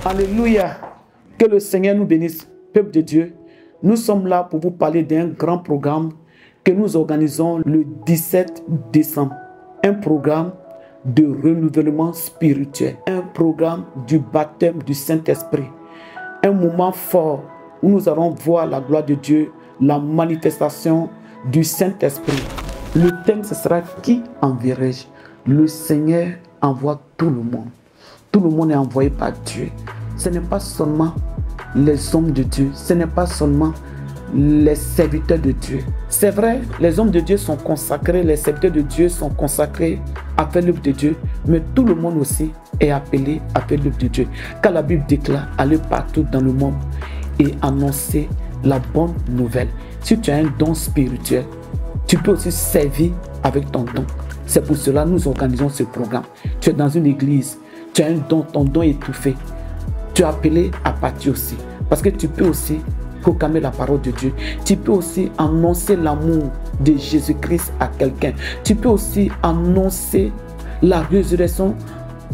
Alléluia. Que le Seigneur nous bénisse. Peuple de Dieu, nous sommes là pour vous parler d'un grand programme que nous organisons le 17 décembre. Un programme de renouvellement spirituel. Un programme du baptême du Saint-Esprit. Un moment fort où nous allons voir la gloire de Dieu, la manifestation du Saint-Esprit. Le thème, ce sera « Qui enverrai-je » Le Seigneur envoie tout le monde. Tout le monde est envoyé par Dieu. Ce n'est pas seulement les hommes de Dieu. Ce n'est pas seulement les serviteurs de Dieu. C'est vrai, les hommes de Dieu sont consacrés, les serviteurs de Dieu sont consacrés à faire l'œuvre de Dieu, mais tout le monde aussi est appelé à faire l'œuvre de Dieu. Car la Bible déclare, allez partout dans le monde et annoncer la bonne nouvelle. Si tu as un don spirituel, tu peux aussi servir avec ton don. C'est pour cela que nous organisons ce programme. Tu es dans une église, tu as un don, ton don est étouffé. Tu es appelé à partir aussi. Parce que tu peux aussi proclamer la parole de Dieu. Tu peux aussi annoncer l'amour de Jésus-Christ à quelqu'un. Tu peux aussi annoncer la résurrection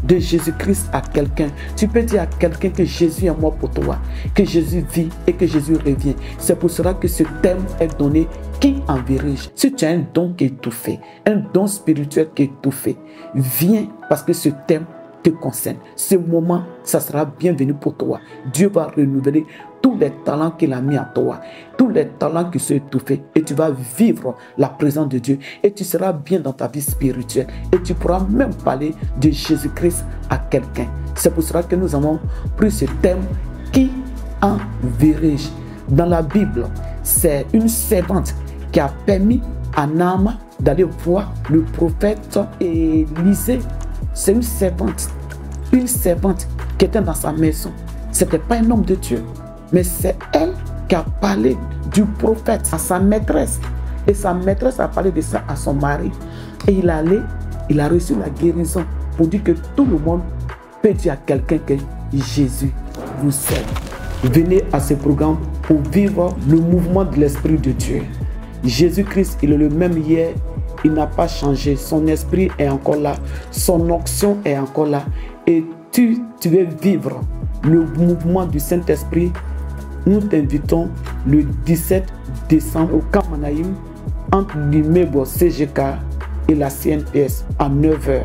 de Jésus-Christ à quelqu'un. Tu peux dire à quelqu'un que Jésus est mort pour toi, que Jésus vit et que Jésus revient. C'est pour cela que ce thème est donné. Qui enverrai-je? Si tu as un don qui est étouffé, un don spirituel qui est étouffé, viens parce que ce thème te concerne. Ce moment, ça sera bienvenu pour toi. Dieu va renouveler tous les talents qu'il a mis à toi, tous les talents qui sont étouffés, et tu vas vivre la présence de Dieu et tu seras bien dans ta vie spirituelle et tu pourras même parler de Jésus-Christ à quelqu'un. C'est pour cela que nous avons pris ce thème. Qui enverrai-je? Dans la Bible, c'est une servante qui a permis à Naaman d'aller voir le prophète Élisée. C'est une servante qui était dans sa maison. Ce n'était pas un homme de Dieu, mais c'est elle qui a parlé du prophète à sa maîtresse. Et sa maîtresse a parlé de ça à son mari. Et il a reçu la guérison pour dire que tout le monde peut dire à quelqu'un que Jésus vous aime. Venez à ce programme pour vivre le mouvement de l'Esprit de Dieu. Jésus-Christ, il est le même hier. Il n'a pas changé. Son esprit est encore là. Son onction est encore là. Et tu veux vivre le mouvement du Saint-Esprit. Nous t'invitons le 17 décembre au Camp Manaïm entre l'immeuble CGK et la CNPS à 9 h.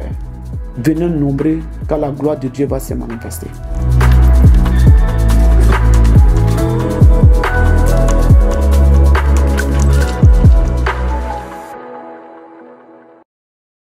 Venez nombreux car la gloire de Dieu va se manifester.